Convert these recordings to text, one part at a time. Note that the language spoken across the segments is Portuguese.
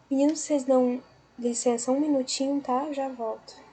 Meninos, vocês dão licença um minutinho, tá? Eu já volto.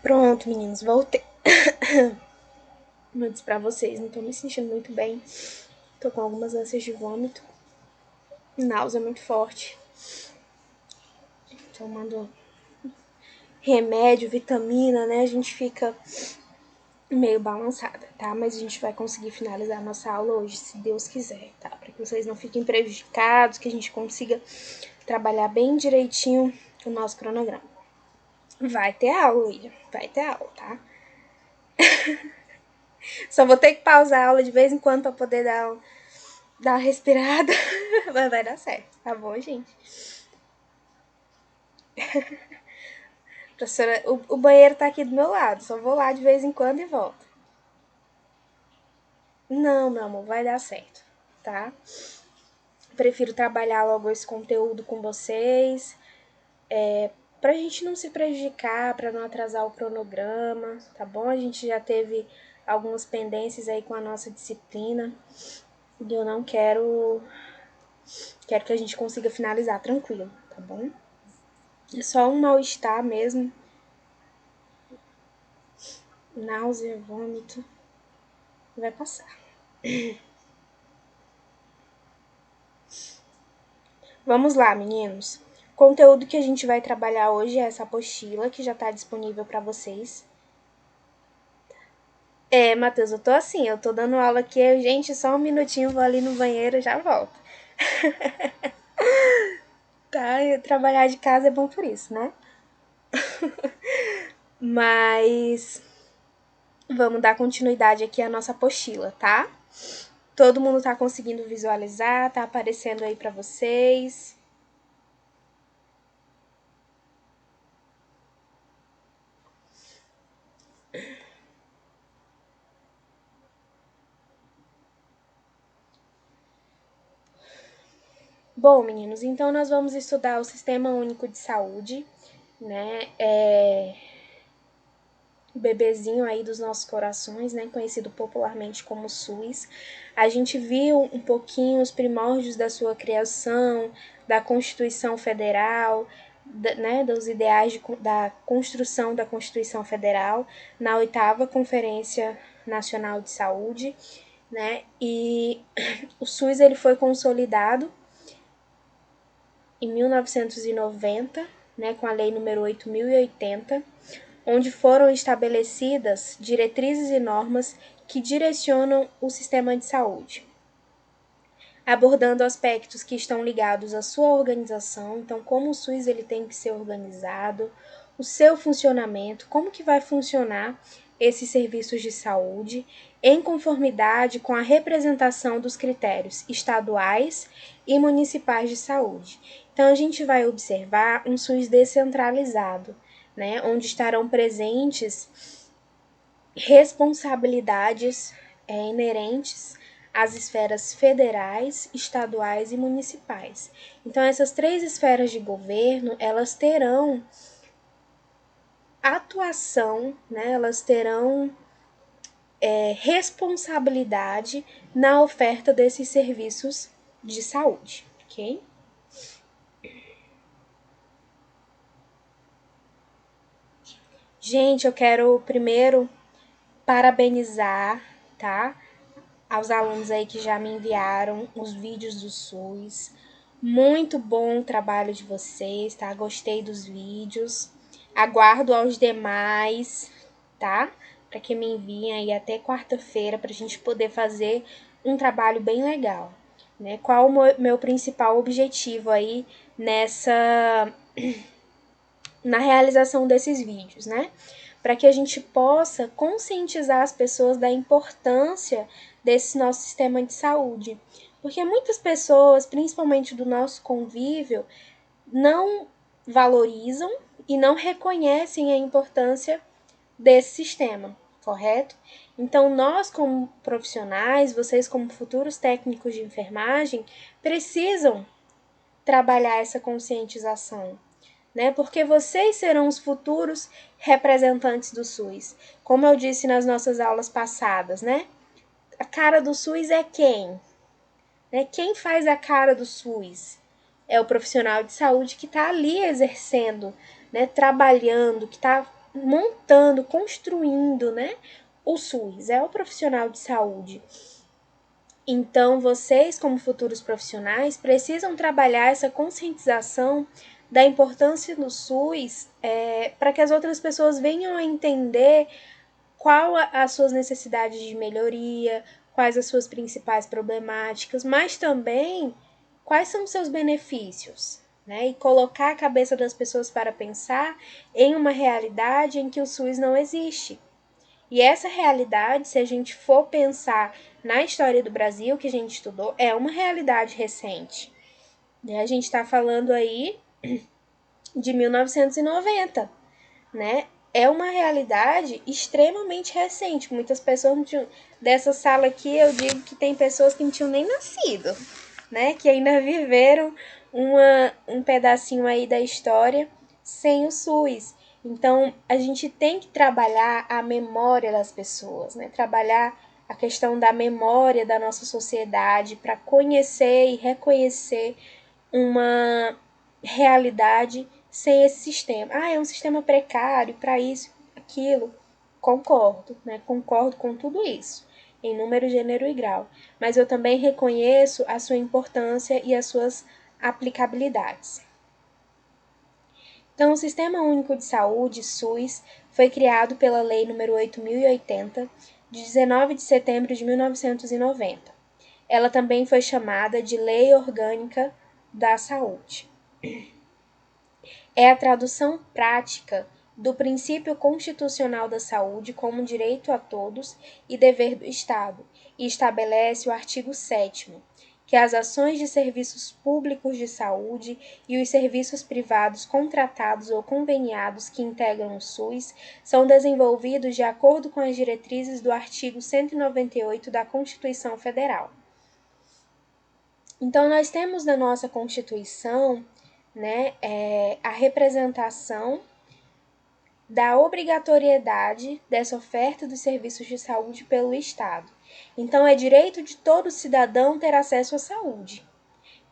Pronto, meninos, voltei. Como eu disse pra vocês, não tô me sentindo muito bem. Tô com algumas ânsias de vômito. Náusea muito forte. Tomando remédio, vitamina, né? A gente fica meio balançada, tá? Mas a gente vai conseguir finalizar a nossa aula hoje, se Deus quiser, tá? Para que vocês não fiquem prejudicados, que a gente consiga trabalhar bem direitinho o nosso cronograma. Vai ter aula, William. Vai ter aula, tá? Só vou ter que pausar a aula de vez em quando pra poder dar uma respirada. Mas vai dar certo, tá bom, gente? Professora, o banheiro tá aqui do meu lado. Só vou lá de vez em quando e volto. Não, meu amor, vai dar certo, tá? Prefiro trabalhar logo esse conteúdo com vocês, pra gente não se prejudicar, pra não atrasar o cronograma, tá bom? A gente já teve algumas pendências aí com a nossa disciplina e eu não quero que a gente consiga finalizar tranquilo, tá bom? É só um mal-estar mesmo, náusea, vômito, vai passar. Vamos lá, meninos. O conteúdo que a gente vai trabalhar hoje é essa apostila que já está disponível para vocês. Matheus, eu tô assim, eu tô dando aula aqui, gente, só um minutinho, vou ali no banheiro e já volto. Tá? Trabalhar de casa é bom por isso, né? Mas vamos dar continuidade aqui à nossa apostila, tá? Todo mundo tá conseguindo visualizar, tá aparecendo aí para vocês. Bom, meninos, então nós vamos estudar o Sistema Único de Saúde, né? O bebezinho aí dos nossos corações, né? Conhecido popularmente como SUS. A gente viu um pouquinho os primórdios da sua criação, da Constituição Federal, né, dos ideais da construção da Constituição Federal na 8ª Conferência Nacional de Saúde, né? E o SUS ele foi consolidado em 1990, né, com a Lei número 8.080, onde foram estabelecidas diretrizes e normas que direcionam o sistema de saúde. abordando aspectos que estão ligados à sua organização, então como o SUS ele tem que ser organizado, o seu funcionamento, como que vai funcionar esses serviços de saúde, em conformidade com a representação dos critérios estaduais e municipais de saúde. Então a gente vai observar um SUS descentralizado, né, onde estarão presentes responsabilidades inerentes às esferas federais, estaduais e municipais. Então, essas três esferas de governo, elas terão atuação, né? Elas terão responsabilidade na oferta desses serviços de saúde, ok? Gente, eu quero primeiro parabenizar, tá? Aos alunos aí que já me enviaram os vídeos do SUS. Muito bom o trabalho de vocês, tá? Gostei dos vídeos. Aguardo aos demais, tá? Para que me enviem aí até quarta-feira para a gente poder fazer um trabalho bem legal, né? Qual o meu principal objetivo aí nessa na realização desses vídeos, né? Para que a gente possa conscientizar as pessoas da importância desse nosso sistema de saúde. Porque muitas pessoas, principalmente do nosso convívio, não valorizam e não reconhecem a importância desse sistema, correto? Então, nós, como profissionais, vocês, como futuros técnicos de enfermagem, precisam trabalhar essa conscientização, né? Porque vocês serão os futuros representantes do SUS. Como eu disse nas nossas aulas passadas, né? A cara do SUS é quem? Né? Quem faz a cara do SUS? É o profissional de saúde que está ali exercendo, né? Trabalhando, que está montando, construindo, né? O SUS é o profissional de saúde. Então, vocês, como futuros profissionais, precisam trabalhar essa conscientização da importância do SUS para que as outras pessoas venham a entender qual as suas necessidades de melhoria, quais as suas principais problemáticas, mas também quais são os seus benefícios, né? E colocar a cabeça das pessoas para pensar em uma realidade em que o SUS não existe. E essa realidade, se a gente for pensar na história do Brasil que a gente estudou, é uma realidade recente. A gente está falando aí de 1990, né? É uma realidade extremamente recente. Muitas pessoas não tinham. Dessa sala aqui, eu digo que tem pessoas que não tinham nem nascido, né? Que ainda viveram um pedacinho aí da história sem o SUS. Então, a gente tem que trabalhar a memória das pessoas, né? Trabalhar a questão da memória da nossa sociedade para conhecer e reconhecer uma realidade sem esse sistema. Ah, é um sistema precário para isso, aquilo. Concordo, né? Concordo com tudo isso, em número, gênero e grau. Mas eu também reconheço a sua importância e as suas aplicabilidades. Então, o Sistema Único de Saúde, SUS, foi criado pela Lei nº 8.080, de 19 de setembro de 1990. Ela também foi chamada de Lei Orgânica da Saúde. É a tradução prática do princípio constitucional da saúde como direito a todos e dever do Estado, e estabelece o artigo 7º, que as ações de serviços públicos de saúde e os serviços privados contratados ou conveniados que integram o SUS são desenvolvidos de acordo com as diretrizes do artigo 198 da Constituição Federal. Então, nós temos na nossa Constituição, né, a representação da obrigatoriedade dessa oferta dos serviços de saúde pelo Estado. Então, é direito de todo cidadão ter acesso à saúde.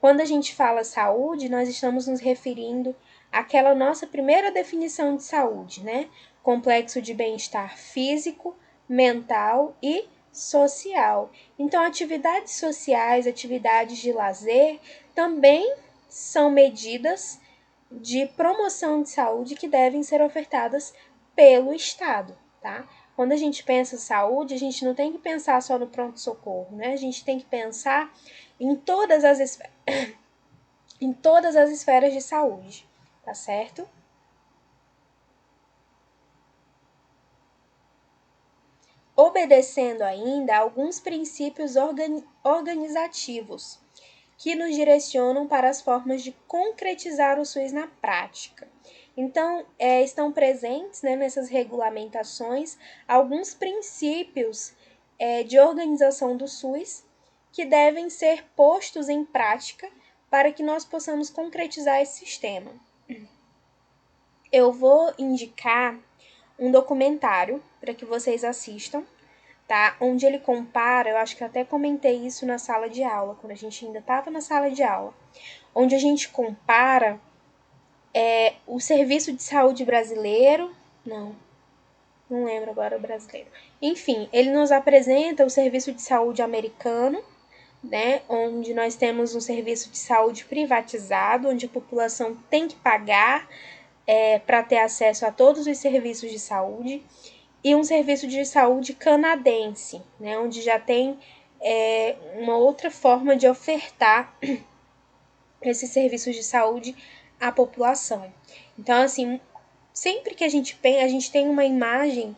Quando a gente fala saúde, nós estamos nos referindo àquela nossa primeira definição de saúde, né? Complexo de bem-estar físico, mental e social. Então, atividades sociais, atividades de lazer também são medidas de promoção de saúde que devem ser ofertadas pelo Estado, tá? Quando a gente pensa em saúde, a gente não tem que pensar só no pronto-socorro, né? A gente tem que pensar em todas as esferas de saúde, tá certo? Obedecendo ainda a alguns princípios organizativos que nos direcionam para as formas de concretizar o SUS na prática. Então, estão presentes, né, nessas regulamentações alguns princípios de organização do SUS que devem ser postos em prática para que nós possamos concretizar esse sistema. Eu vou indicar um documentário para que vocês assistam, tá? Onde ele compara, eu acho que eu até comentei isso na sala de aula, quando a gente ainda estava na sala de aula, onde a gente compara o serviço de saúde brasileiro, não lembro agora o brasileiro. Enfim, ele nos apresenta o serviço de saúde americano, né, onde nós temos um serviço de saúde privatizado, onde a população tem que pagar para ter acesso a todos os serviços de saúde, e um serviço de saúde canadense, né, onde já tem uma outra forma de ofertar esses serviços de saúde à população. Então, assim, sempre que a gente tem uma imagem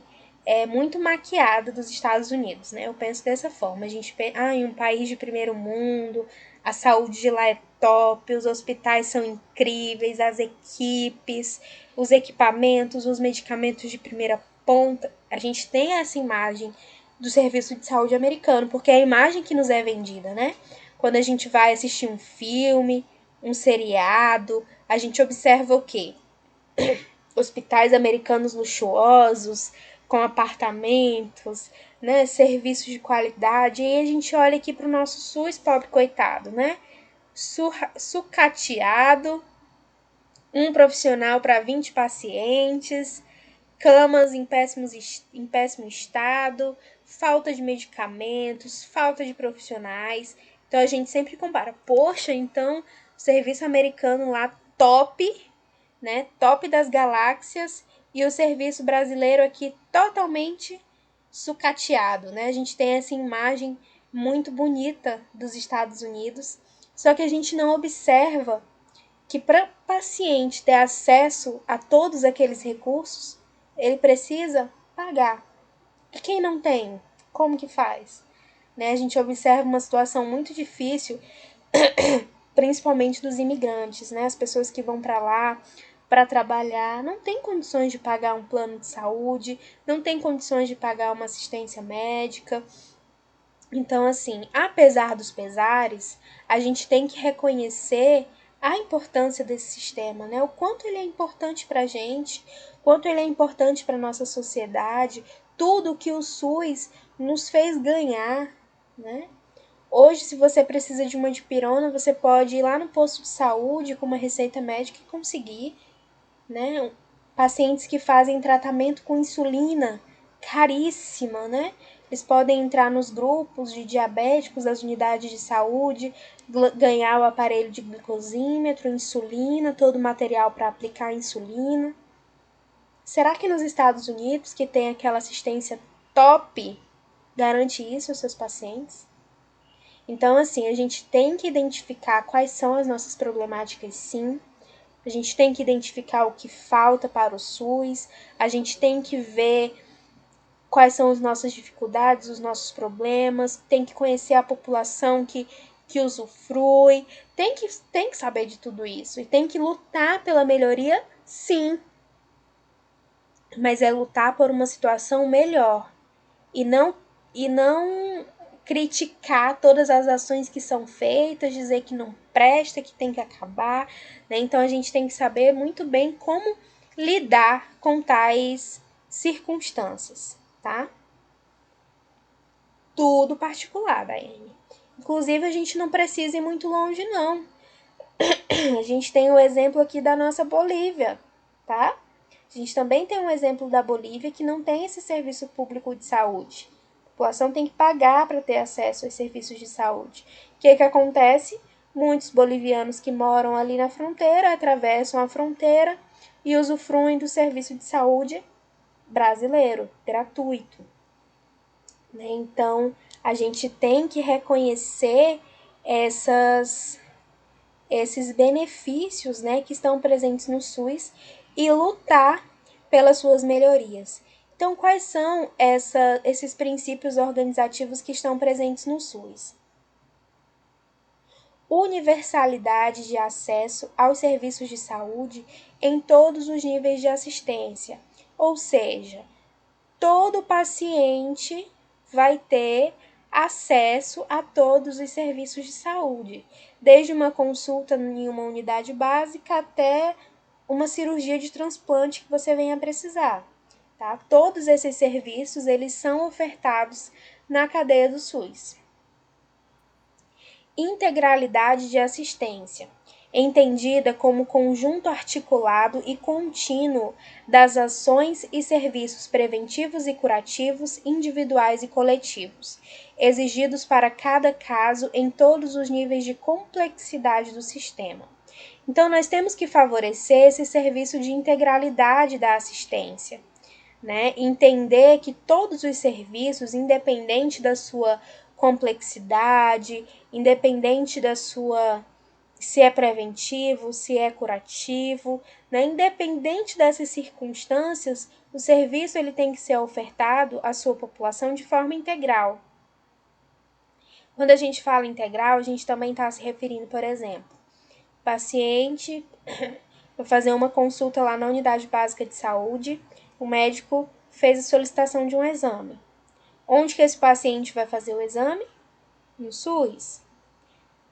muito maquiada dos Estados Unidos, né? Eu penso dessa forma. A gente pensa, em um país de primeiro mundo, a saúde de lá é top, os hospitais são incríveis, as equipes, os equipamentos, os medicamentos de primeira ponta. A gente tem essa imagem do serviço de saúde americano, porque é a imagem que nos é vendida, né? Quando a gente vai assistir um filme, um seriado, a gente observa o quê? Hospitais americanos luxuosos, com apartamentos, né, serviços de qualidade. E aí a gente olha aqui para o nosso SUS, pobre coitado, né? Sucateado, um profissional para 20 pacientes, camas em péssimo estado, falta de medicamentos, falta de profissionais. Então a gente sempre compara. Poxa, então o serviço americano lá top, né? Top das galáxias, e o serviço brasileiro aqui totalmente sucateado, né? A gente tem essa imagem muito bonita dos Estados Unidos, só que a gente não observa que para o paciente ter acesso a todos aqueles recursos, ele precisa pagar. E quem não tem, como que faz? Né? A gente observa uma situação muito difícil, principalmente dos imigrantes, né? As pessoas que vão para lá para trabalhar não têm condições de pagar um plano de saúde, não têm condições de pagar uma assistência médica. Então, assim, apesar dos pesares, a gente tem que reconhecer a importância desse sistema, né? O quanto ele é importante para a gente, quanto ele é importante para a nossa sociedade, tudo que o SUS nos fez ganhar, né? Hoje, se você precisa de uma dipirona, você pode ir lá no posto de saúde com uma receita médica e conseguir, né? Pacientes que fazem tratamento com insulina caríssima, né? Eles podem entrar nos grupos de diabéticos das unidades de saúde, ganhar o aparelho de glicosímetro, insulina, todo o material para aplicar insulina. Será que nos Estados Unidos, que tem aquela assistência top, garante isso aos seus pacientes? Então, assim, a gente tem que identificar quais são as nossas problemáticas, sim. A gente tem que identificar o que falta para o SUS, a gente tem que ver quais são as nossas dificuldades, os nossos problemas, tem que conhecer a população que usufrui, tem que saber de tudo isso e tem que lutar pela melhoria, sim, mas é lutar por uma situação melhor e não criticar todas as ações que são feitas, dizer que não presta, que tem que acabar, né? Então a gente tem que saber muito bem como lidar com tais circunstâncias, tá? Tudo particular, Daiane. Inclusive, a gente não precisa ir muito longe, não. A gente tem o exemplo aqui da nossa Bolívia, tá? A gente também tem um exemplo da Bolívia que não tem esse serviço público de saúde. A população tem que pagar para ter acesso aos serviços de saúde. O que acontece? Muitos bolivianos que moram ali na fronteira atravessam a fronteira e usufruem do serviço de saúde brasileiro, gratuito. Então, a gente tem que reconhecer esses benefícios, né, que estão presentes no SUS e lutar pelas suas melhorias. Então, quais são esses princípios organizativos que estão presentes no SUS? Universalidade de acesso aos serviços de saúde em todos os níveis de assistência, ou seja, todo paciente vai ter acesso a todos os serviços de saúde, desde uma consulta em uma unidade básica até uma cirurgia de transplante que você venha precisar. Tá? Todos esses serviços eles são ofertados na cadeia do SUS. Integralidade de assistência, entendida como conjunto articulado e contínuo das ações e serviços preventivos e curativos individuais e coletivos, exigidos para cada caso em todos os níveis de complexidade do sistema. Então, nós temos que favorecer esse serviço de integralidade da assistência, né? Entender que todos os serviços, independente da sua complexidade, independente da sua se é preventivo, se é curativo, né? Independente dessas circunstâncias, o serviço ele tem que ser ofertado à sua população de forma integral. Quando a gente fala integral, a gente também está se referindo, por exemplo, paciente vai fazer uma consulta lá na unidade básica de saúde, o médico fez a solicitação de um exame. Onde que esse paciente vai fazer o exame? No SUS.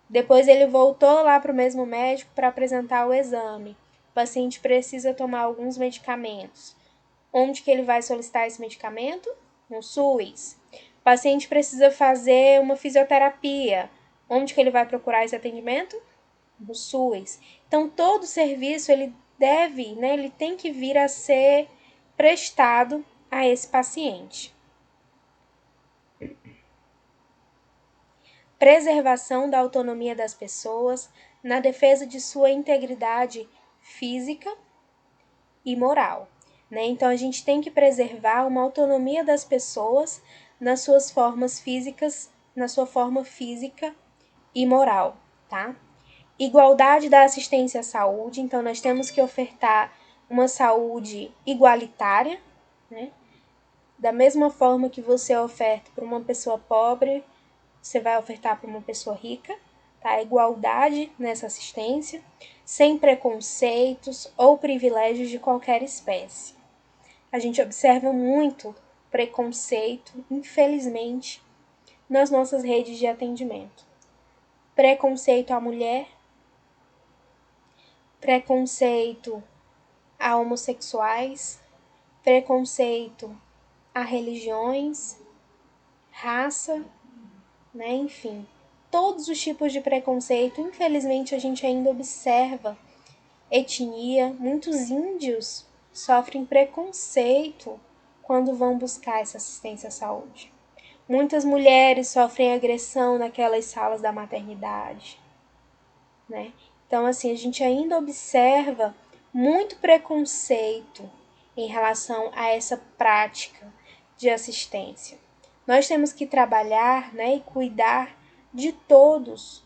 Depois ele voltou lá para o mesmo médico para apresentar o exame. O paciente precisa tomar alguns medicamentos. Onde que ele vai solicitar esse medicamento? No SUS. O paciente precisa fazer uma fisioterapia. Onde que ele vai procurar esse atendimento? No SUS. Então, todo serviço ele deve, né, ele tem que vir a ser prestado a esse paciente. Preservação da autonomia das pessoas na defesa de sua integridade física e moral, né? Então a gente tem que preservar uma autonomia das pessoas nas suas formas físicas, na sua forma física e moral, tá? Igualdade da assistência à saúde, então nós temos que ofertar uma saúde igualitária, né? Da mesma forma que você oferta para uma pessoa pobre, você vai ofertar para uma pessoa rica, tá? Igualdade nessa assistência, sem preconceitos ou privilégios de qualquer espécie. A gente observa muito preconceito, infelizmente, nas nossas redes de atendimento. Preconceito à mulher, preconceito a homossexuais, preconceito a religiões, raça, né? Enfim, todos os tipos de preconceito. Infelizmente, a gente ainda observa etnia. Muitos índios sofrem preconceito quando vão buscar essa assistência à saúde. Muitas mulheres sofrem agressão naquelas salas da maternidade, né? Então, assim, a gente ainda observa muito preconceito em relação a essa prática de assistência. Nós temos que trabalhar, né, e cuidar de todos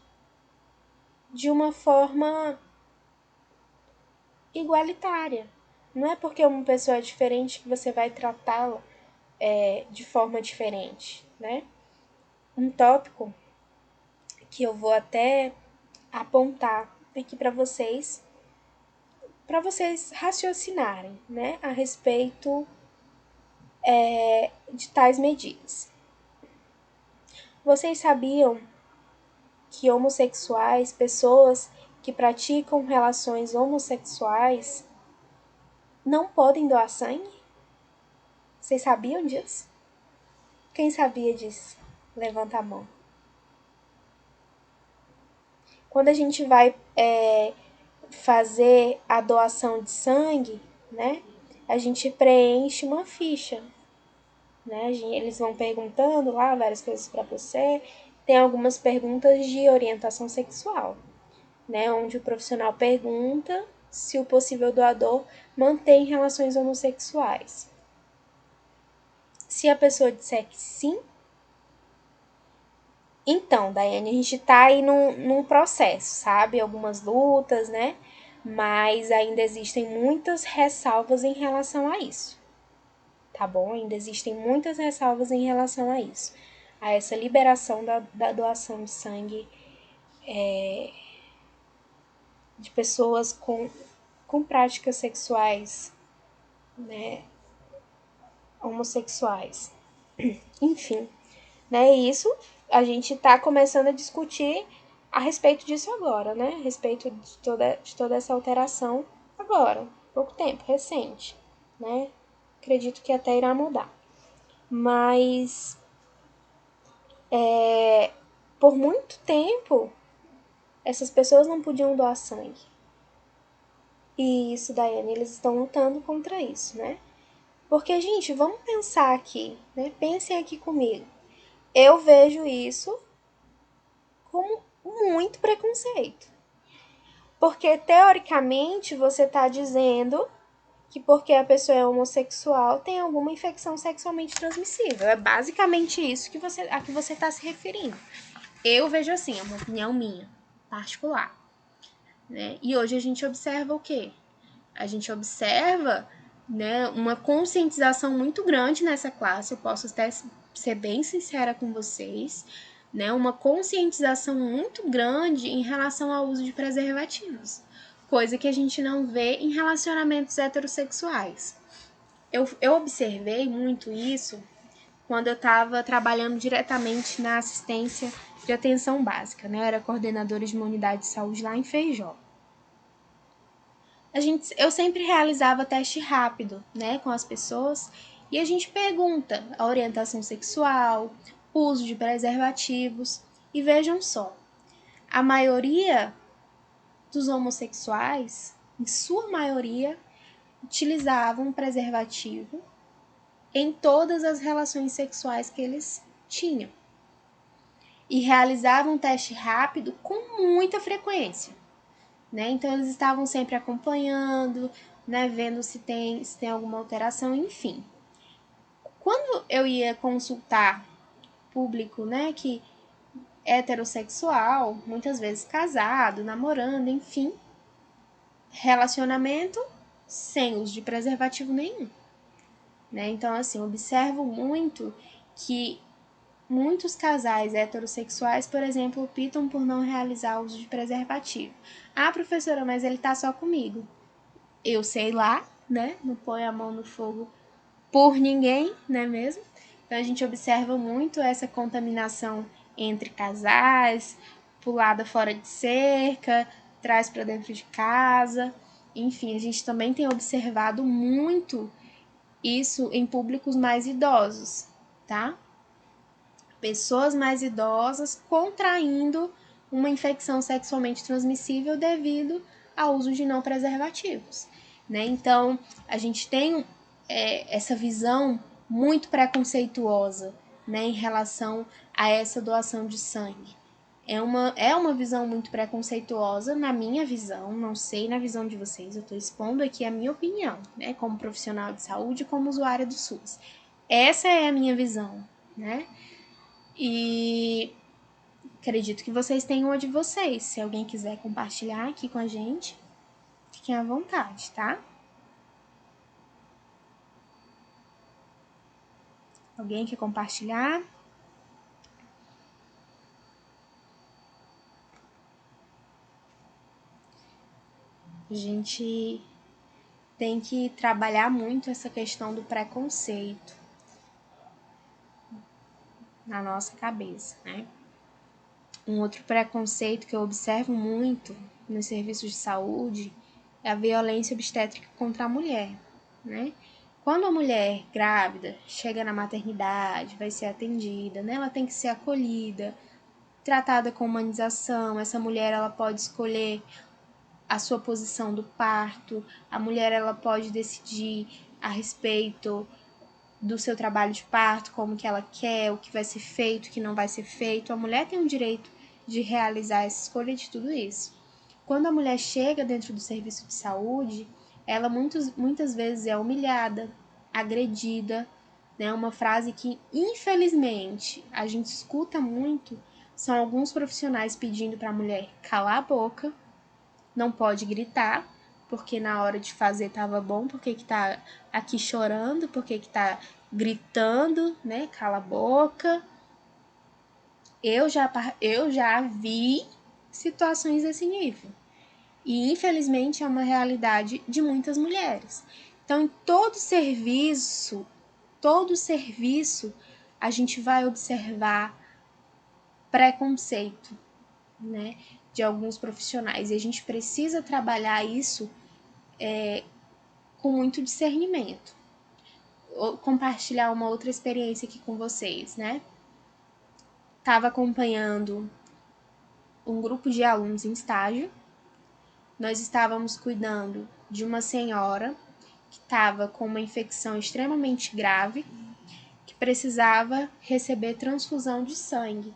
de uma forma igualitária. Não é porque uma pessoa é diferente que você vai tratá-la de forma diferente, né? Um tópico que eu vou até apontar aqui para vocês raciocinarem, né, a respeito de tais medidas. Vocês sabiam que homossexuais, pessoas que praticam relações homossexuais, não podem doar sangue? Vocês sabiam disso? Quem sabia disso? Levanta a mão. Quando a gente vai fazer a doação de sangue, né, a gente preenche uma ficha, né? Eles vão perguntando lá várias coisas para você. Tem algumas perguntas de orientação sexual, né, onde o profissional pergunta se o possível doador mantém relações homossexuais. Se a pessoa disser que sim, Então, Daiane, a gente tá aí num processo, sabe? Algumas lutas, né? Mas ainda existem muitas ressalvas em relação a isso, tá bom? Ainda existem muitas ressalvas em relação a isso, a essa liberação da doação de sangue de pessoas com práticas sexuais, né, homossexuais. Enfim, né, isso a gente está começando a discutir a respeito disso agora, né, a respeito de toda essa alteração agora, pouco tempo, recente, né, acredito que até irá mudar. Mas, por muito tempo, essas pessoas não podiam doar sangue. E isso, Daiane, eles estão lutando contra isso, né? Porque, gente, vamos pensar aqui, né? Pensem aqui comigo. Eu vejo isso com muito preconceito. Porque, teoricamente, você está dizendo que porque a pessoa é homossexual tem alguma infecção sexualmente transmissível. É basicamente isso a que você está se referindo. Eu vejo assim, é uma opinião minha, particular. Né? E hoje a gente observa o quê? A gente observa, né, uma conscientização muito grande nessa classe, eu posso até ser bem sincera com vocês, né, uma conscientização muito grande em relação ao uso de preservativos, coisa que a gente não vê em relacionamentos heterossexuais. Eu observei muito isso quando eu estava trabalhando diretamente na assistência de atenção básica, né, eu era coordenadora de uma unidade de saúde lá em Feijó. Eu sempre realizava teste rápido, né, com as pessoas, e a gente pergunta a orientação sexual, uso de preservativos, e vejam só, a maioria dos homossexuais, em sua maioria, utilizavam preservativo em todas as relações sexuais que eles tinham. E realizavam teste rápido com muita frequência. Né? Então eles estavam sempre acompanhando, né, vendo se tem alguma alteração, enfim. Quando eu ia consultar público, né, que é heterossexual, muitas vezes casado, namorando, enfim, relacionamento sem uso de preservativo nenhum. Né? Então, assim, observo muito que muitos casais heterossexuais, por exemplo, optam por não realizar o uso de preservativo. Ah, professora, mas ele tá só comigo. Eu sei lá, né? Não põe a mão no fogo por ninguém, não é mesmo? Então a gente observa muito essa contaminação entre casais, pulada fora de cerca, traz para dentro de casa. Enfim, a gente também tem observado muito isso em públicos mais idosos, tá? Pessoas mais idosas contraindo uma infecção sexualmente transmissível devido ao uso de não preservativos. Né? Então, a gente tem essa visão muito preconceituosa, né, em relação a essa doação de sangue. É uma visão muito preconceituosa na minha visão, não sei na visão de vocês, eu estou expondo aqui a minha opinião, né, como profissional de saúde e como usuária do SUS. Essa é a minha visão, né? E acredito que vocês tenham a de vocês. Se alguém quiser compartilhar aqui com a gente, fiquem à vontade, tá? Alguém quer compartilhar? A gente tem que trabalhar muito essa questão do preconceito na nossa cabeça, né? Um outro preconceito que eu observo muito nos serviços de saúde é a violência obstétrica contra a mulher, né? Quando a mulher grávida chega na maternidade, vai ser atendida, né? Ela tem que ser acolhida, tratada com humanização. Essa mulher ela pode escolher a sua posição do parto, a mulher ela pode decidir a respeito do seu trabalho de parto, como que ela quer, o que vai ser feito, o que não vai ser feito. A mulher tem o direito de realizar essa escolha de tudo isso. Quando a mulher chega dentro do serviço de saúde, ela muitas vezes é humilhada, agredida, né? Uma frase que, infelizmente, a gente escuta muito são alguns profissionais pedindo para a mulher calar a boca, não pode gritar, porque na hora de fazer tava bom, porque que tá aqui chorando, porque que tá gritando, né? Cala a boca. Eu já vi situações desse nível. E infelizmente é uma realidade de muitas mulheres. Então, em todo serviço, a gente vai observar preconceito, né, de alguns profissionais. E a gente precisa trabalhar isso com muito discernimento. Vou compartilhar uma outra experiência aqui com vocês, né? Estava acompanhando um grupo de alunos em estágio. Nós estávamos cuidando de uma senhora que estava com uma infecção extremamente grave, que precisava receber transfusão de sangue.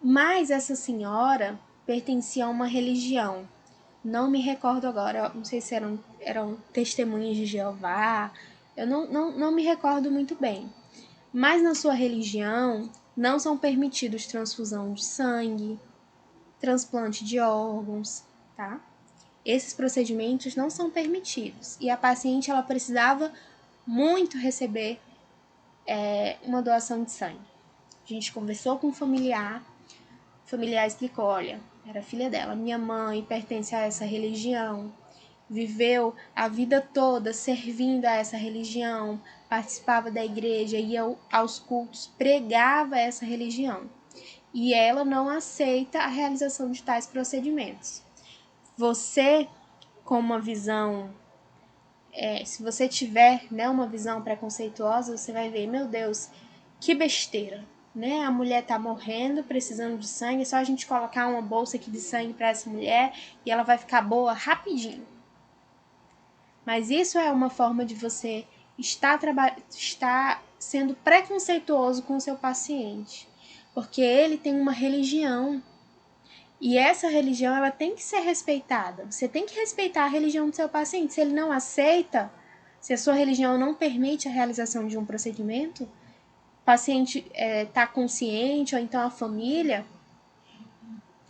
Mas essa senhora pertencia a uma religião. Não me recordo agora, não sei se eram testemunhas de Jeová, eu não me recordo muito bem. Mas na sua religião não são permitidos transfusão de sangue, transplante de órgãos, tá? Esses procedimentos não são permitidos e a paciente ela precisava muito receber uma doação de sangue. A gente conversou com o familiar explicou, olha, era filha dela, minha mãe pertence a essa religião, viveu a vida toda servindo a essa religião, participava da igreja, ia aos cultos, pregava essa religião. E ela não aceita a realização de tais procedimentos. Você, com uma visão, se você tiver, né, uma visão preconceituosa, você vai ver, meu Deus, que besteira, né? A mulher tá morrendo, precisando de sangue, é só a gente colocar uma bolsa aqui de sangue para essa mulher e ela vai ficar boa rapidinho. Mas isso é uma forma de você estar sendo preconceituoso com o seu paciente, porque ele tem uma religião e essa religião ela tem que ser respeitada. Você tem que respeitar a religião do seu paciente. Se ele não aceita, se a sua religião não permite a realização de um procedimento, o paciente está consciente, ou então a família,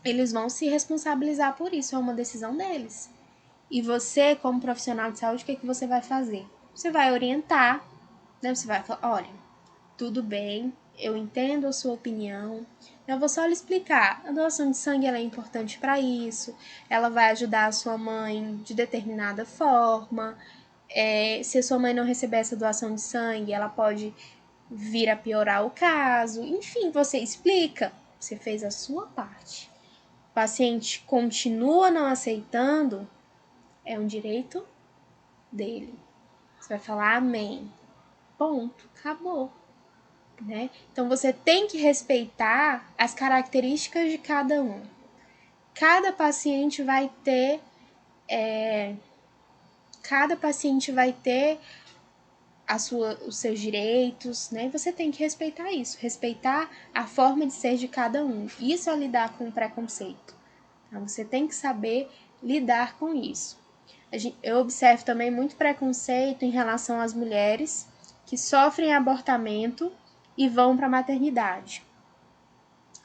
eles vão se responsabilizar por isso, é uma decisão deles. E você, como profissional de saúde, o que você vai fazer? Você vai orientar, né? Você vai falar, olha, tudo bem, eu entendo a sua opinião, eu vou só lhe explicar, a doação de sangue ela é importante para isso, ela vai ajudar a sua mãe de determinada forma, se a sua mãe não receber essa doação de sangue, ela pode vir a piorar o caso, enfim, você explica, você fez a sua parte. O paciente continua não aceitando, é um direito dele. Você vai falar amém. Ponto, acabou. Né? Então você tem que respeitar as características de cada um. Cada paciente vai ter os seus direitos, né? Você tem que respeitar isso, respeitar a forma de ser de cada um. Isso é lidar com o preconceito. Então, você tem que saber lidar com isso. Eu observo também muito preconceito em relação às mulheres que sofrem abortamento e vão para a maternidade.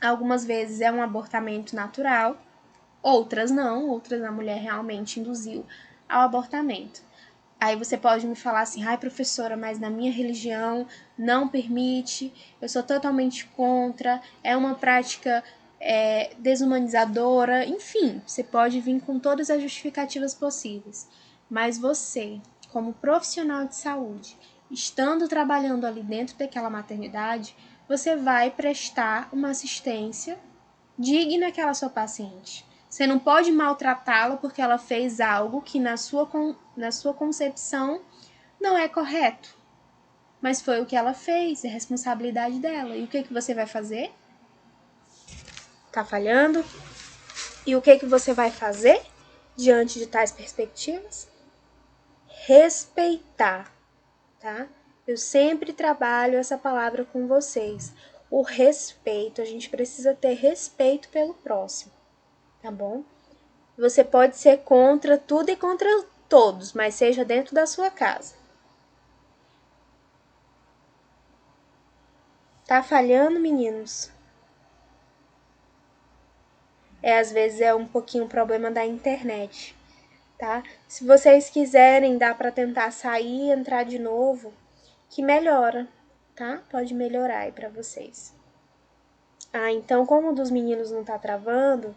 Algumas vezes é um abortamento natural, outras não, outras a mulher realmente induziu ao abortamento. Aí você pode me falar assim, ai professora, mas na minha religião não permite, eu sou totalmente contra, é uma prática desumanizadora, enfim, você pode vir com todas as justificativas possíveis. Mas você, como profissional de saúde, estando trabalhando ali dentro daquela maternidade, você vai prestar uma assistência digna àquela sua paciente. Você não pode maltratá-la porque ela fez algo que na sua concepção não é correto. Mas foi o que ela fez, é responsabilidade dela. E o que você vai fazer? Tá falhando? E o que você vai fazer diante de tais perspectivas? Respeitar, tá? Eu sempre trabalho essa palavra com vocês. O respeito, a gente precisa ter respeito pelo próximo, tá bom? Você pode ser contra tudo e contra todos, mas seja dentro da sua casa. Tá falhando, meninos? Às vezes é um pouquinho o problema da internet, tá? Se vocês quiserem, dá para tentar sair e entrar de novo, que melhora, tá? Pode melhorar aí para vocês. Então como o dos meninos não tá travando,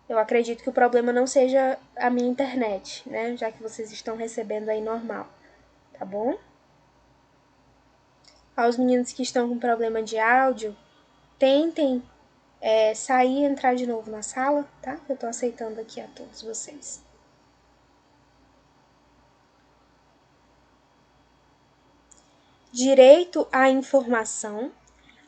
eu acredito que o problema não seja a minha internet, né? Já que vocês estão recebendo aí normal, tá bom? Aos meninos que estão com problema de áudio, tentem sair e entrar de novo na sala, tá? Eu tô aceitando aqui a todos vocês. Direito à informação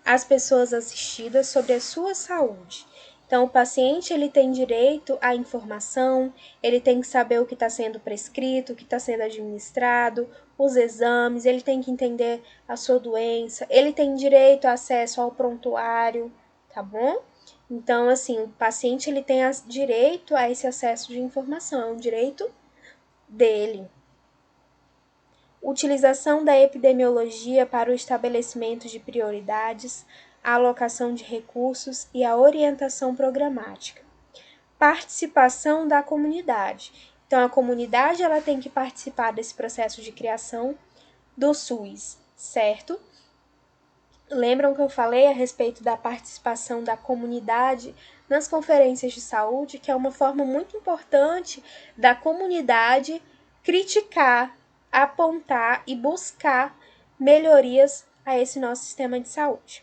às pessoas assistidas sobre a sua saúde. Então, o paciente ele tem direito à informação, ele tem que saber o que está sendo prescrito, o que está sendo administrado, os exames, ele tem que entender a sua doença, ele tem direito a acesso ao prontuário, tá bom? Então, assim, o paciente ele tem direito a esse acesso de informação, é um direito dele. Utilização da epidemiologia para o estabelecimento de prioridades, a alocação de recursos e a orientação programática. Participação da comunidade. Então, a comunidade ela tem que participar desse processo de criação do SUS, certo? Lembram que eu falei a respeito da participação da comunidade nas conferências de saúde, que é uma forma muito importante da comunidade criticar, apontar e buscar melhorias a esse nosso sistema de saúde.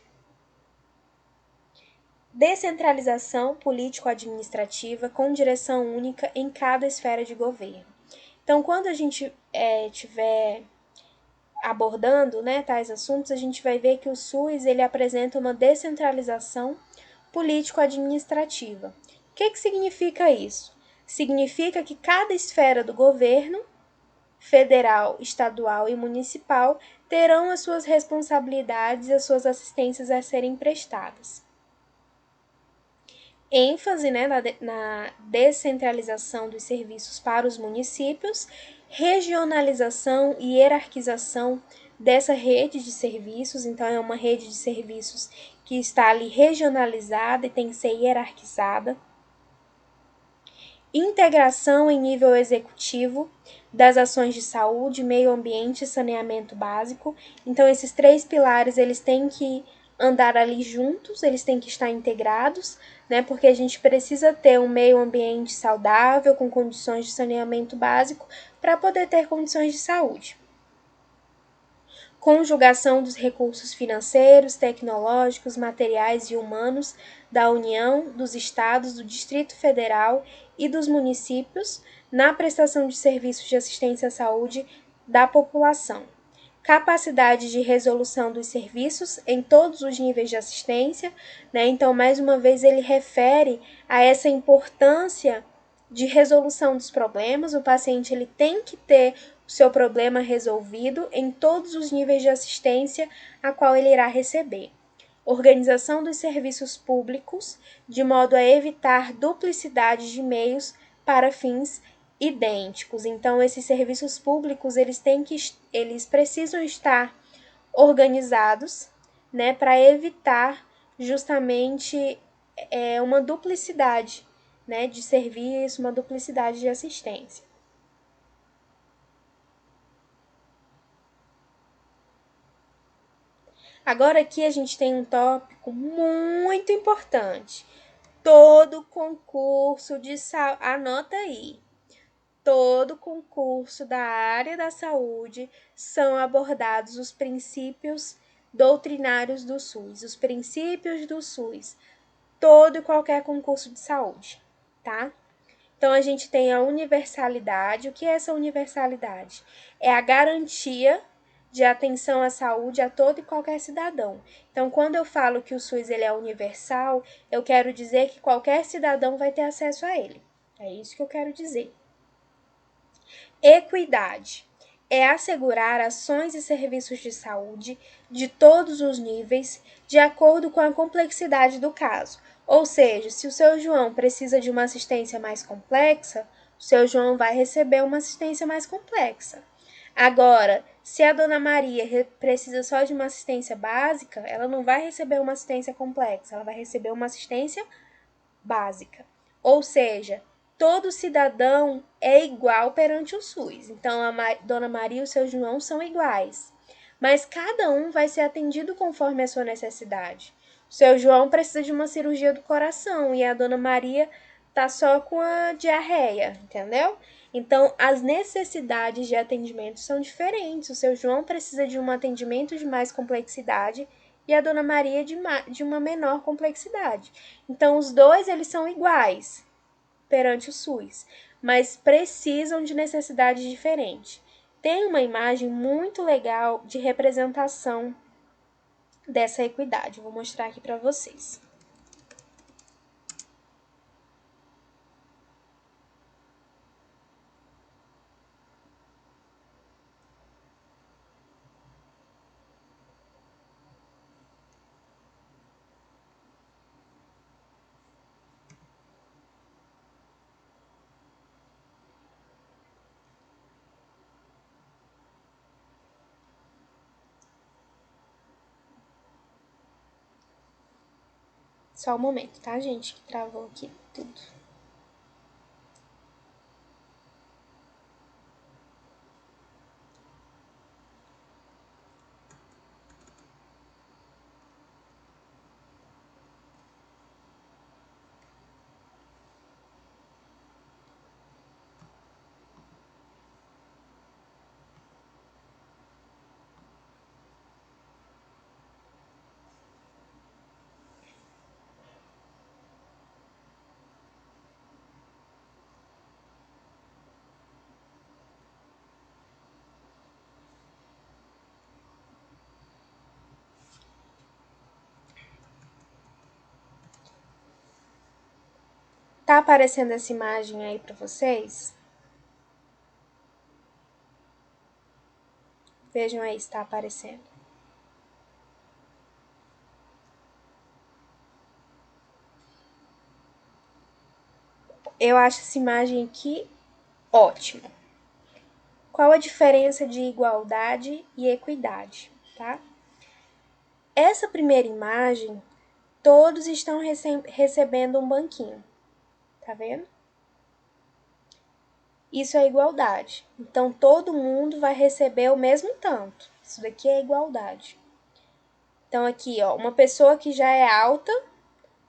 Descentralização político-administrativa com direção única em cada esfera de governo. Então, quando a gente tiver abordando, né, tais assuntos, a gente vai ver que o SUS ele apresenta uma descentralização político-administrativa. O que significa isso? Significa que cada esfera do governo, federal, estadual e municipal, terão as suas responsabilidades e as suas assistências a serem prestadas. ênfase, né, na descentralização dos serviços para os municípios, regionalização e hierarquização dessa rede de serviços. Então, é uma rede de serviços que está ali regionalizada e tem que ser hierarquizada. Integração em nível executivo das ações de saúde, meio ambiente e saneamento básico. Então, esses três pilares, eles têm que andar ali juntos, eles têm que estar integrados, né? Porque a gente precisa ter um meio ambiente saudável, com condições de saneamento básico, para poder ter condições de saúde. Conjugação dos recursos financeiros, tecnológicos, materiais e humanos da União, dos Estados, do Distrito Federal e dos municípios na prestação de serviços de assistência à saúde da população. Capacidade de resolução dos serviços em todos os níveis de assistência, né? Então, mais uma vez, ele refere a essa importância de resolução dos problemas. O paciente ele tem que ter o seu problema resolvido em todos os níveis de assistência a qual ele irá receber. Organização dos serviços públicos, de modo a evitar duplicidade de meios para fins idênticos. Então, esses serviços públicos, eles precisam estar organizados, né, para evitar justamente uma duplicidade, né, de serviço, uma duplicidade de assistência. Agora aqui a gente tem um tópico muito importante. Todo concurso de saúde, anota aí, todo concurso da área da saúde são abordados os princípios doutrinários do SUS, os princípios do SUS, todo e qualquer concurso de saúde, tá? Então, a gente tem a universalidade. O que é essa universalidade? É a garantia de atenção à saúde a todo e qualquer cidadão. Então, quando eu falo que o SUS ele é universal, eu quero dizer que qualquer cidadão vai ter acesso a ele. É isso que eu quero dizer. Equidade é assegurar ações e serviços de saúde de todos os níveis, de acordo com a complexidade do caso. Ou seja, se o seu João precisa de uma assistência mais complexa, o seu João vai receber uma assistência mais complexa. Agora, se a Dona Maria precisa só de uma assistência básica, ela não vai receber uma assistência complexa, ela vai receber uma assistência básica. Ou seja, todo cidadão é igual perante o SUS. Então, a Dona Maria e o seu João são iguais. Mas cada um vai ser atendido conforme a sua necessidade. O seu João precisa de uma cirurgia do coração e a Dona Maria tá só com a diarreia, entendeu? Então, as necessidades de atendimento são diferentes. O seu João precisa de um atendimento de mais complexidade e a Dona Maria de uma menor complexidade. Então, os dois eles são iguais perante o SUS, mas precisam de necessidades diferentes. Tem uma imagem muito legal de representação dessa equidade. Eu vou mostrar aqui para vocês. Só um momento, tá, gente? Que travou aqui tudo. Tá aparecendo essa imagem aí para vocês? Vejam aí se tá aparecendo. Eu acho essa imagem aqui ótima. Qual a diferença de igualdade e equidade, tá? Essa primeira imagem, todos estão recebendo um banquinho, tá vendo? Isso é igualdade. Então, todo mundo vai receber o mesmo tanto. Isso daqui é igualdade. Então, aqui, ó, uma pessoa que já é alta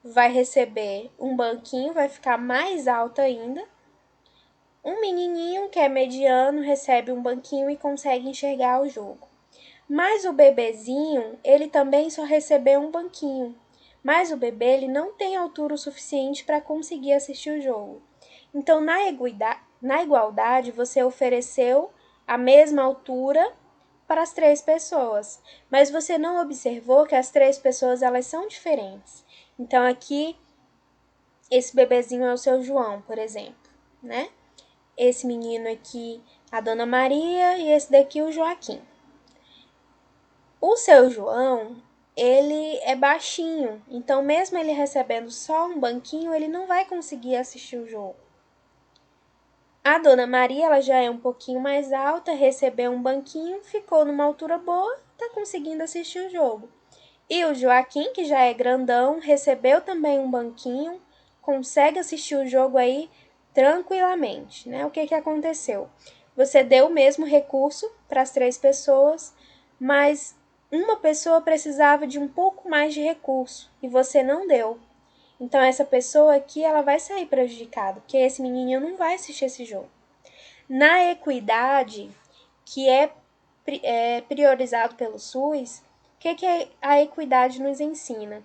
vai receber um banquinho, vai ficar mais alta ainda. Um menininho que é mediano recebe um banquinho e consegue enxergar o jogo. Mas o bebezinho, ele também só recebeu um banquinho. Mas o bebê, ele não tem altura o suficiente para conseguir assistir o jogo. Então, na igualdade, você ofereceu a mesma altura para as três pessoas, mas você não observou que as três pessoas elas são diferentes. Então, aqui, esse bebezinho é o seu João, por exemplo, né? Esse menino aqui, a Dona Maria, e esse daqui, o Joaquim. O seu João, ele é baixinho, então mesmo ele recebendo só um banquinho, ele não vai conseguir assistir o jogo. A Dona Maria, ela já é um pouquinho mais alta, recebeu um banquinho, ficou numa altura boa, tá conseguindo assistir o jogo. E o Joaquim, que já é grandão, recebeu também um banquinho, consegue assistir o jogo aí tranquilamente, né? O que que aconteceu? Você deu o mesmo recurso para as três pessoas, mas uma pessoa precisava de um pouco mais de recurso e você não deu. Então essa pessoa aqui ela vai sair prejudicada, porque esse menininho não vai assistir esse jogo. Na equidade, que é priorizado pelo SUS, o que a equidade nos ensina?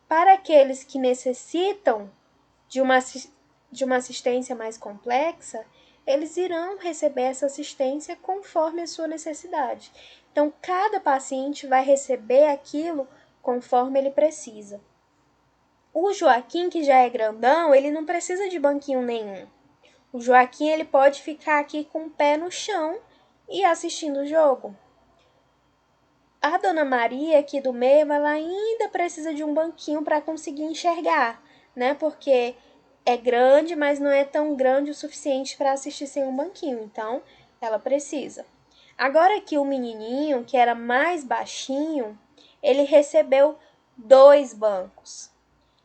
Para aqueles que necessitam de uma assistência mais complexa, eles irão receber essa assistência conforme a sua necessidade. Então, cada paciente vai receber aquilo conforme ele precisa. O Joaquim, que já é grandão, ele não precisa de banquinho nenhum. O Joaquim ele pode ficar aqui com o pé no chão e assistindo o jogo. A Dona Maria aqui do meio, ela ainda precisa de um banquinho para conseguir enxergar, né? Porque é grande, mas não é tão grande o suficiente para assistir sem um banquinho. Então, ela precisa. Agora que o menininho, que era mais baixinho, ele recebeu 2 bancos.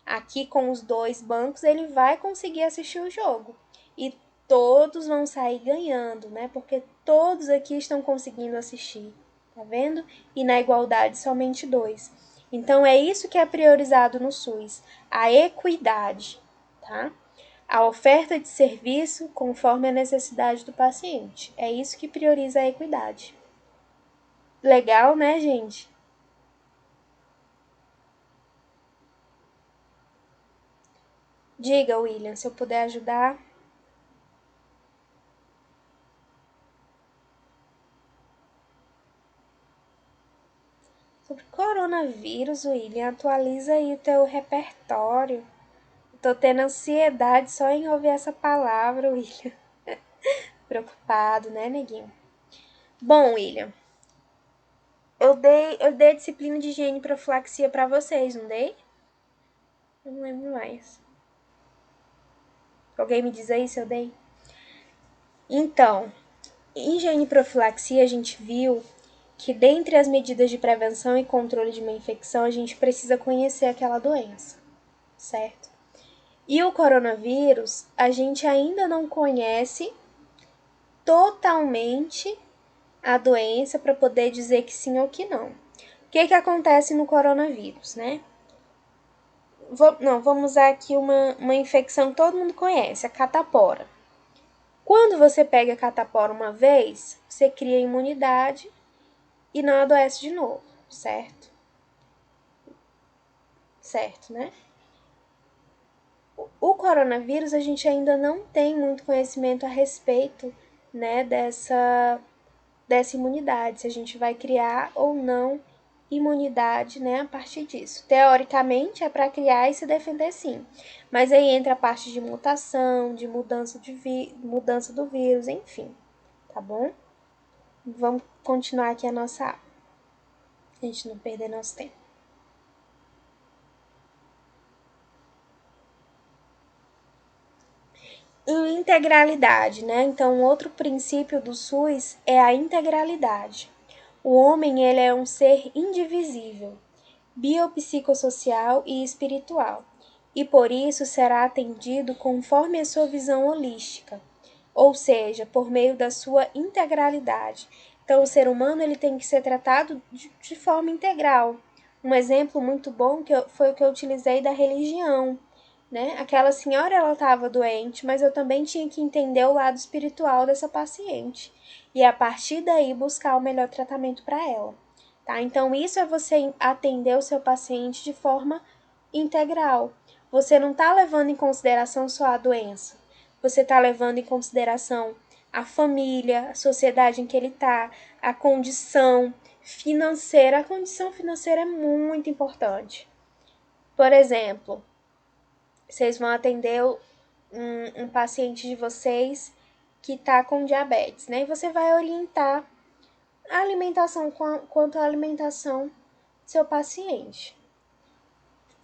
Aqui com os 2 bancos ele vai conseguir assistir o jogo. E todos vão sair ganhando, né? Porque todos aqui estão conseguindo assistir, tá vendo? E na igualdade somente 2. Então é isso que é priorizado no SUS, a equidade, tá? A oferta de serviço conforme a necessidade do paciente. É isso que prioriza a equidade. Legal, né, gente? Diga, William, se eu puder ajudar. Sobre coronavírus, William, atualiza aí o teu repertório. Tô tendo ansiedade só em ouvir essa palavra, William. Preocupado, né, neguinho? Bom, William, eu dei a disciplina de higiene e profilaxia pra vocês, não dei? Eu não lembro mais. Alguém me diz aí se eu dei? Então, em higiene e profilaxia a gente viu que dentre as medidas de prevenção e controle de uma infecção, a gente precisa conhecer aquela doença, certo? E o coronavírus, a gente ainda não conhece totalmente a doença para poder dizer que sim ou que não. O que acontece no coronavírus, né? Vamos usar aqui uma infecção que todo mundo conhece, a catapora. Quando você pega a catapora uma vez, você cria imunidade e não adoece de novo, certo? Certo, né? O coronavírus, a gente ainda não tem muito conhecimento a respeito, né, dessa imunidade, se a gente vai criar ou não imunidade, né, a partir disso. Teoricamente é para criar e se defender sim, mas aí entra a parte de mutação, de mudança do vírus, enfim, tá bom? Vamos continuar aqui a nossa aula, a gente não perder nosso tempo. Em integralidade, né? Então, outro princípio do SUS é a integralidade. O homem, ele é um ser indivisível, biopsicossocial e espiritual, e por isso será atendido conforme a sua visão holística, ou seja, por meio da sua integralidade. Então, o ser humano ele tem que ser tratado de forma integral. Um exemplo muito bom foi o que eu utilizei da religião, né? Aquela senhora ela estava doente, mas eu também tinha que entender o lado espiritual dessa paciente e a partir daí buscar o melhor tratamento para ela, tá? Então isso é você atender o seu paciente de forma integral. Você não está levando em consideração só a doença, você está levando em consideração a família, a sociedade em que ele está, a condição financeira. A condição financeira é muito importante. Por exemplo, vocês vão atender um paciente de vocês que está com diabetes, né? E você vai orientar a alimentação quanto à alimentação do seu paciente.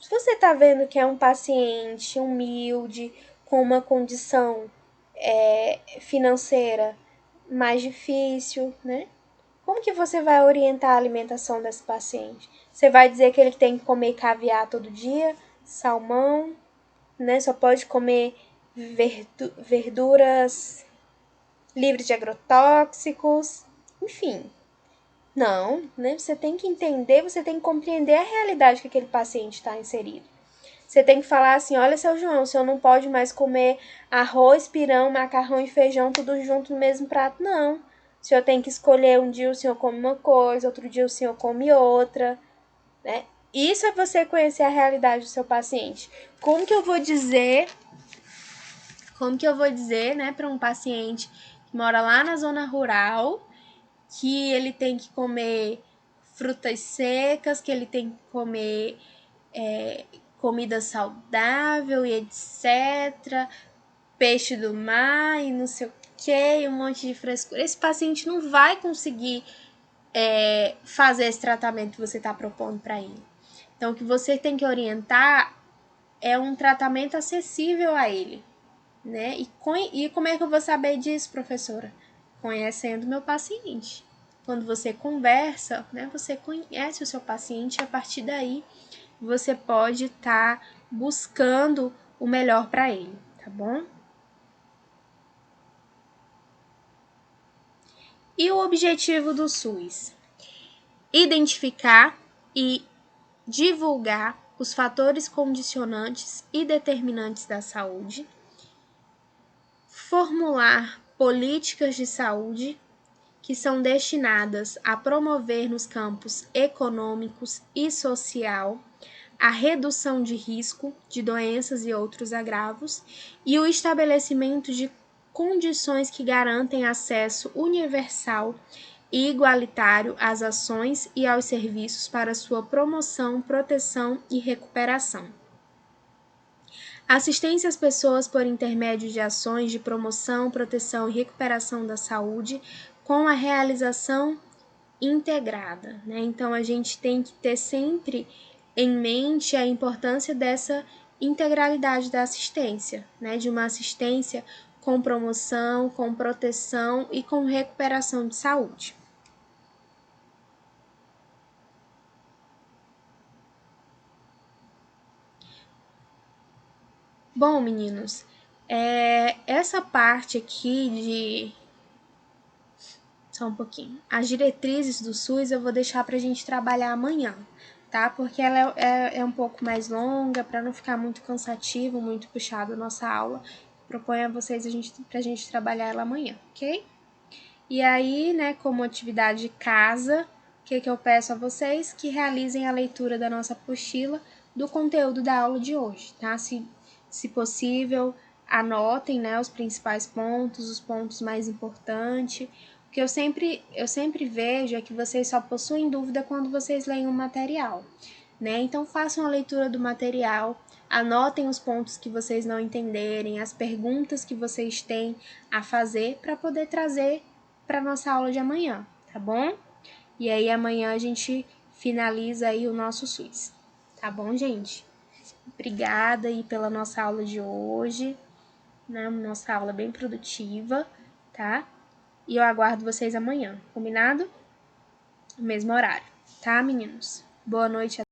Se você está vendo que é um paciente humilde, com uma condição financeira mais difícil, né? Como que você vai orientar a alimentação desse paciente? Você vai dizer que ele tem que comer caviar todo dia, salmão, né? Só pode comer verduras livres de agrotóxicos, enfim. Não, né? Você tem que entender, você tem que compreender a realidade que aquele paciente está inserido. Você tem que falar assim, olha, seu João, o senhor não pode mais comer arroz, pirão, macarrão e feijão tudo junto no mesmo prato, não. O senhor tem que escolher, um dia o senhor come uma coisa, outro dia o senhor come outra, né? Isso é você conhecer a realidade do seu paciente. Como que eu vou dizer, né, para um paciente que mora lá na zona rural, que ele tem que comer frutas secas, que ele tem que comer comida saudável e etc, peixe do mar e não sei o que, um monte de frescura. Esse paciente não vai conseguir fazer esse tratamento que você está propondo para ele. Então, o que você tem que orientar é um tratamento acessível a ele, né? E como é que eu vou saber disso, professora? Conhecendo meu paciente. quando você conversa, né, você conhece o seu paciente e a partir daí você pode estar buscando o melhor para ele, tá bom? E o objetivo do SUS? Identificar e divulgar os fatores condicionantes e determinantes da saúde, formular políticas de saúde que são destinadas a promover nos campos econômicos e social a redução de risco de doenças e outros agravos e o estabelecimento de condições que garantem acesso universal e igualitário às ações e aos serviços para sua promoção, proteção e recuperação. Assistência às pessoas por intermédio de ações de promoção, proteção e recuperação da saúde com a realização integrada, né? Então a gente tem que ter sempre em mente a importância dessa integralidade da assistência, né? De uma assistência com promoção, com proteção e com recuperação de saúde. Bom, meninos, essa parte aqui de... Só um pouquinho. As diretrizes do SUS eu vou deixar para a gente trabalhar amanhã, tá? Porque ela é um pouco mais longa, para não ficar muito cansativo, muito puxado a nossa aula. Proponho a vocês pra gente trabalhar ela amanhã, ok? E aí, né, como atividade de casa, o que eu peço a vocês? Que realizem a leitura da nossa apostila do conteúdo da aula de hoje, tá? Se possível, anotem, né, os principais pontos, os pontos mais importantes. O que eu sempre vejo é que vocês só possuem dúvida quando vocês leem o material, né? Então façam a leitura do material, anotem os pontos que vocês não entenderem, as perguntas que vocês têm a fazer para poder trazer para nossa aula de amanhã, tá bom? E aí amanhã a gente finaliza aí o nosso SUS, tá bom, gente? Obrigada aí pela nossa aula de hoje, né? Nossa aula bem produtiva, tá? E eu aguardo vocês amanhã, combinado? No mesmo horário, tá, meninos? Boa noite a